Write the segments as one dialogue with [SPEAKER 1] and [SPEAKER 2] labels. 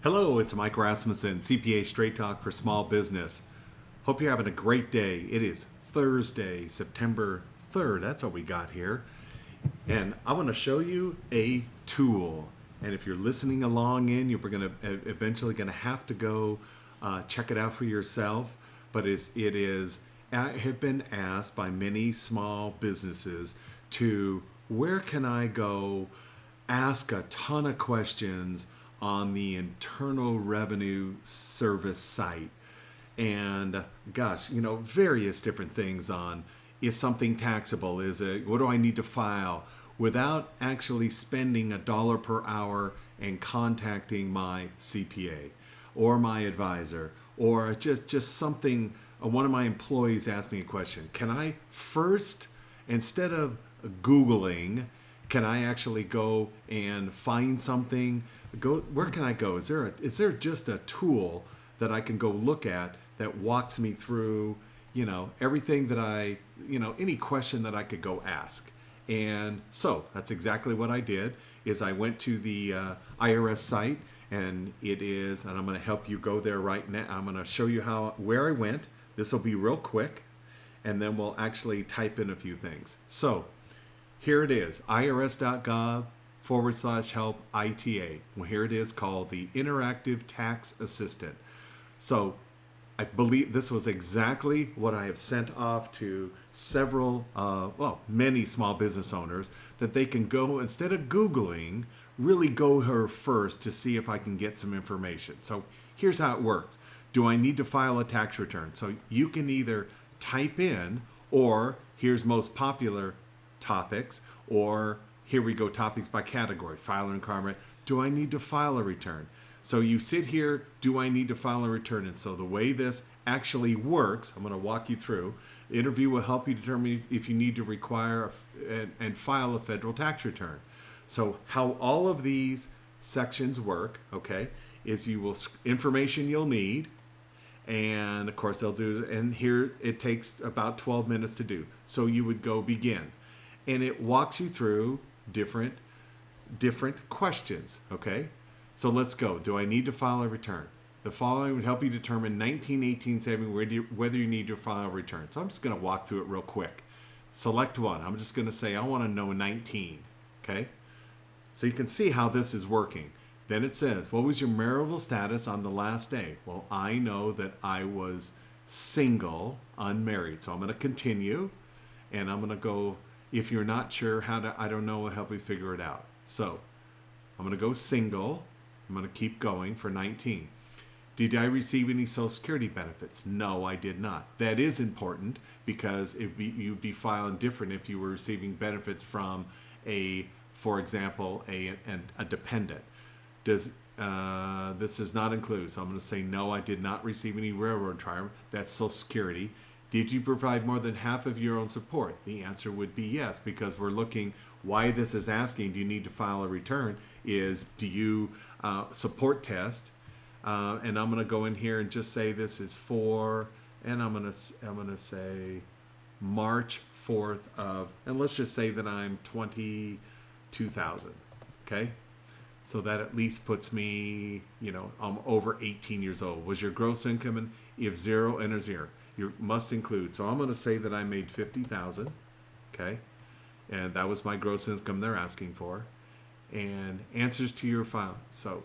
[SPEAKER 1] Hello, it's Mike Rasmussen, CPA Straight Talk for Small Business. Hope you're having a great day. It is Thursday, September 3rd. That's what we got here. And I want to show you a tool. And if you're listening along in, you're eventually going to have to go check it out for yourself. But I have been asked by many small businesses to where can I go ask a ton of questions on the Internal Revenue Service site. And gosh, various different things on, is something taxable? What do I need to file? Without actually spending $1 per hour and contacting my CPA or my advisor, or just something. One of my employees asked me a question. Can I first, instead of Googling, can I actually go and find something? Where can I go? Is there just a tool that I can go look at that walks me through, everything that any question that I could go ask? And so that's exactly what I did. Is I went to the IRS site, and I'm going to help you go there right now. I'm going to show you where I went. This will be real quick, and then we'll actually type in a few things. So here it is, irs.gov/help ITA. Well, here it is, called the Interactive Tax Assistant. So I believe this was exactly what I have sent off to many small business owners, that they can go, instead of Googling, really go here first to see if I can get some information. So here's how it works. Do I need to file a tax return? So you can either type in, or here's most popular topics, or here we go, topics by category, filer and requirement. Do I need to file a return? So you sit here, do I need to file a return? And so the way this actually works, I'm going to walk you through. The interview will help you determine if you need to require and file a federal tax return. So how all of these sections work, okay, is information you'll need, and of course they'll do, and here it takes about 12 minutes to do. So you would go begin, and it walks you through different questions, okay? So let's go. Do I need to file a return? The following would help you determine 1918 whether you need to file a return. So I'm just going to walk through it real quick. Select one. I'm just going to say I want to know 19, okay? So you can see how this is working. Then it says, what was your marital status on the last day? Well, I know that I was single, unmarried. So I'm going to continue, and I'm going to go, if you're not sure I don't know, I'll help you figure it out. So I'm going to go single. I'm going to keep going for 19. Did I receive any Social Security benefits? No, I did not. That is important, because you'd be filing different if you were receiving benefits from for example, a dependent. This does not include. So I'm going to say no, I did not receive any railroad retirement. That's Social Security. Did you provide more than half of your own support? The answer would be yes, because we're looking, why this is asking, do you need to file a return, is do you support test? And I'm going to go in here and just say this is for, and I'm going to say March 4th of, and let's just say that I'm 22,000, okay? So that at least puts me, I'm over 18 years old. Was your gross income, and if zero, enter zero. You must include. So I'm going to say that I made 50,000, okay? And that was my gross income they're asking for. And answers to your file. So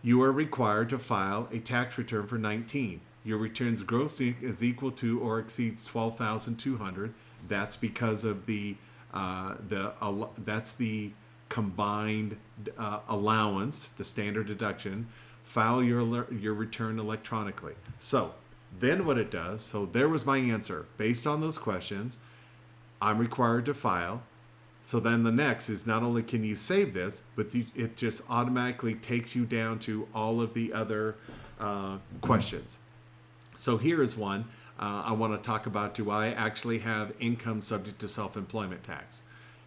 [SPEAKER 1] you are required to file a tax return for 19. Your return's gross is equal to or exceeds 12,200. That's because of that's the combined allowance, the standard deduction. File your return electronically. So then what it does, so there was my answer. Based on those questions, I'm required to file. So then the next is, not only can you save this, but it just automatically takes you down to all of the other questions. So here is one. I want to talk about, do I actually have income subject to self-employment tax?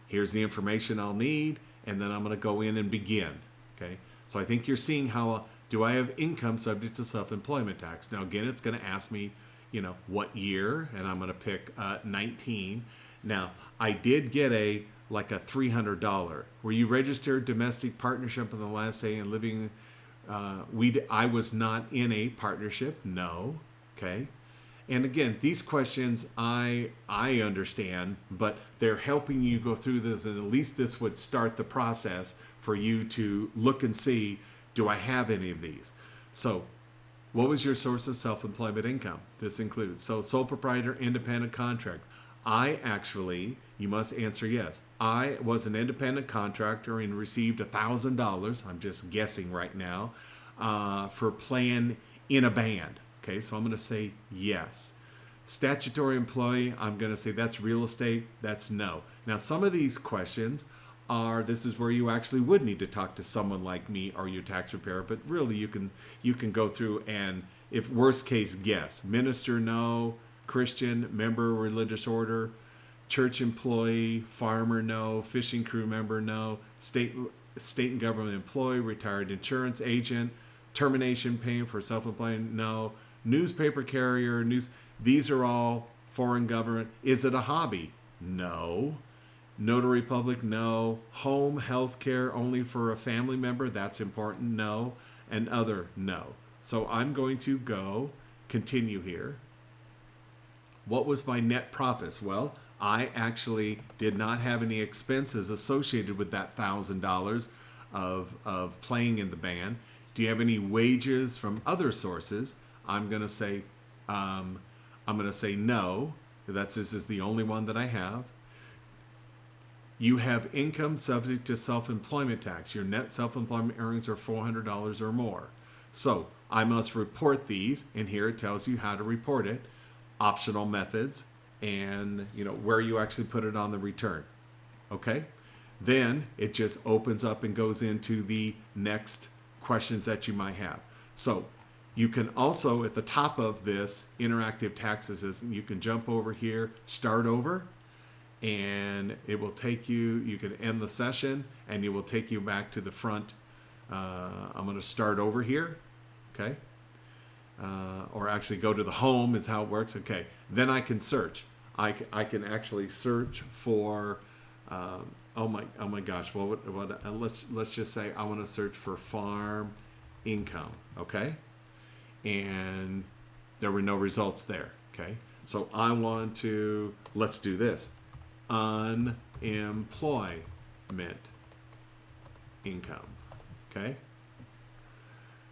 [SPEAKER 1] Here's the information I'll need, and then I'm going to go in and begin. Okay. So I think you're seeing how, do I have income subject to self-employment tax? Now, again, it's going to ask me, what year, and I'm going to pick 19. Now, I did get a $300. Were you registered domestic partnership on the last day and living I was not in a partnership. No. Okay. And again, these questions I understand, but they're helping you go through this, and at least this would start the process for you to look and see, do I have any of these? So, what was your source of self-employment income? This includes, so sole proprietor, independent contractor. You must answer yes. I was an independent contractor and received $1,000, I'm just guessing right now, for playing in a band. Okay, so I'm going to say yes. Statutory employee, I'm going to say that's real estate. That's no. Now, some of these questions this is where you actually would need to talk to someone like me or your tax preparer, but really you can go through and, if worst case, guess. Minister, no. Christian, member, religious order. Church employee, farmer, no. Fishing crew member, no. State and government employee, retired insurance agent. Termination payment for self-employed, no. Newspaper carrier, these are all foreign government. Is it a hobby? No. Notary public, no. Home health care only for a family member, that's important, no. And other, no. So I'm going to go continue here. What was my net profits? Well, I actually did not have any expenses associated with that $1,000 of playing in the band. Do you have any wages from other sources? I'm going to say no. This is the only one that I have. You have income subject to self-employment tax. Your net self-employment earnings are $400 or more. So I must report these, and here it tells you how to report it, optional methods, and where you actually put it on the return. Okay? Then it just opens up and goes into the next questions that you might have. So you can also, at the top of this Interactive Tax Assistant, you can jump over here, start over, and it will take you can end the session, and it will take you back to the front. I'm going to start over here, okay? Or actually go to the home is how it works. Okay, then I can search. I can actually search for, oh my gosh, let's just say I want to search for farm income, okay? And there were no results there, okay? So I want to, let's do this, unemployment income, okay?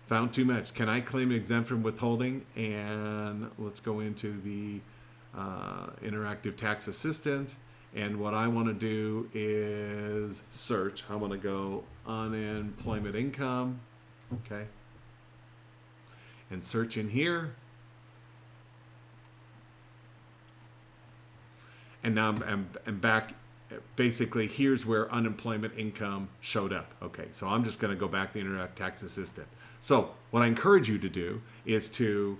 [SPEAKER 1] Found too much. Can I claim an exemption from withholding? And let's go into the Interactive Tax Assistant. And what I want to do is search. I want to go unemployment income, okay? And search in here. And now I'm back. Basically, here's where unemployment income showed up. Okay, so I'm just going to go back to the Interactive Tax Assistant. So what I encourage you to do is to,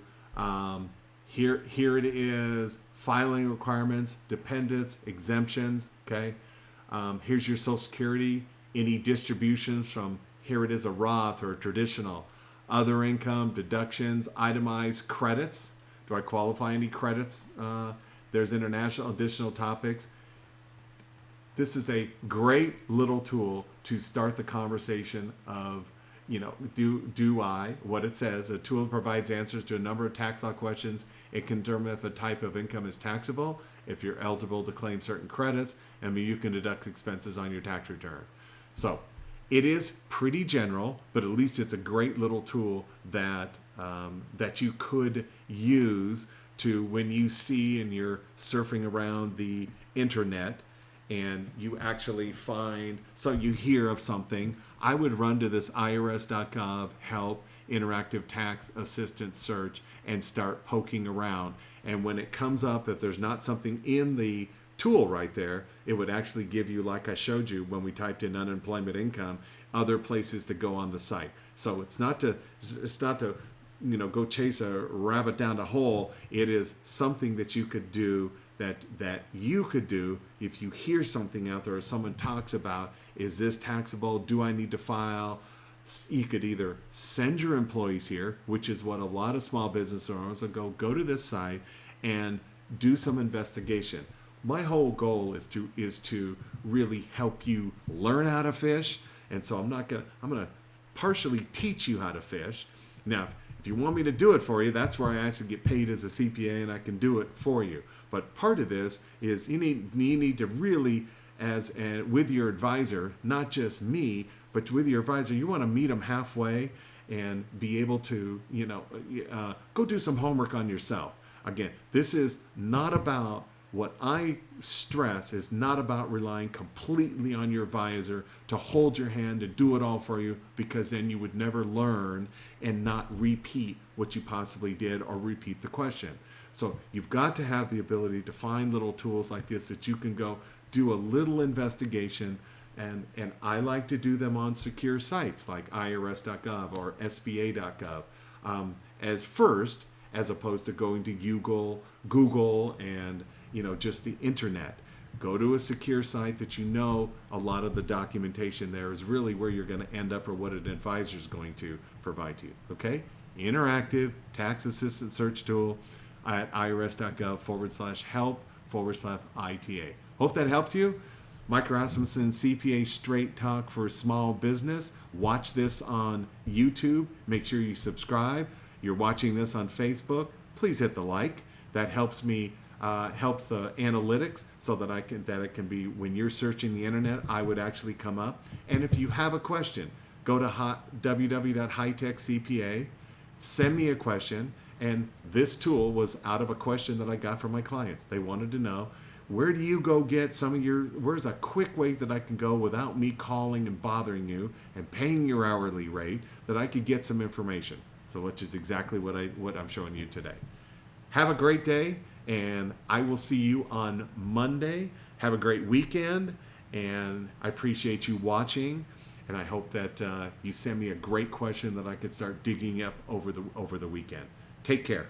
[SPEAKER 1] here it is, filing requirements, dependents, exemptions, okay? Here's your Social Security, any distributions from, here it is a Roth or a traditional, other income, deductions, itemized credits. Do I qualify any credits? There's international additional topics. This is a great little tool to start the conversation of, do I, what it says, a tool provides answers to a number of tax law questions. It can determine if a type of income is taxable, if you're eligible to claim certain credits, and you can deduct expenses on your tax return. So it is pretty general, but at least it's a great little tool that you could use to, when you see and you're surfing around the internet and you actually find, so you hear of something, I would run to this IRS.gov help interactive tax assistant search and start poking around. And when it comes up, if there's not something in the tool right there, it would actually give you, like I showed you when we typed in unemployment income, other places to go on the site. So it's not to go chase a rabbit down a hole. It is something that you could do, that you could do if you hear something out there or someone talks about, is this taxable? Do I need to file? You could either send your employees here, which is what a lot of small business owners will go to this site and do some investigation. My whole goal is to really help you learn how to fish. And so I'm going to partially teach you how to fish. Now, if you want me to do it for you, that's where I actually get paid as a CPA and I can do it for you. But part of this is you need to really, with your advisor, not just me, but with your advisor, you want to meet them halfway and be able to, go do some homework on yourself. Again, this is not about, what I stress is not about relying completely on your advisor to hold your hand, to do it all for you, because then you would never learn and not repeat what you possibly did or repeat the question. So you've got to have the ability to find little tools like this that you can go do a little investigation, and I like to do them on secure sites like irs.gov or sba.gov as opposed to going to Google and just the internet. Go to a secure site that a lot of the documentation there is really where you're going to end up or what an advisor is going to provide to you. Okay? Interactive Tax Assistant search tool at irs.gov/help/ITA. Hope that helped you. Mike Rasmussen, CPA Straight Talk for Small Business. Watch this on YouTube. Make sure you subscribe. You're watching this on Facebook. Please hit the like. That helps me. Helps the analytics so that it can be, when you're searching the internet, I would actually come up. And if you have a question, go to www.HiTechCPA, send me a question. And this tool was out of a question that I got from my clients. They wanted to know, where do you go get where's a quick way that I can go without me calling and bothering you and paying your hourly rate, that I could get some information. So which is exactly what I'm showing you today. Have a great day. And I will see you on Monday. Have a great weekend, and I appreciate you watching. And I hope that you send me a great question that I could start digging up over the weekend. Take care.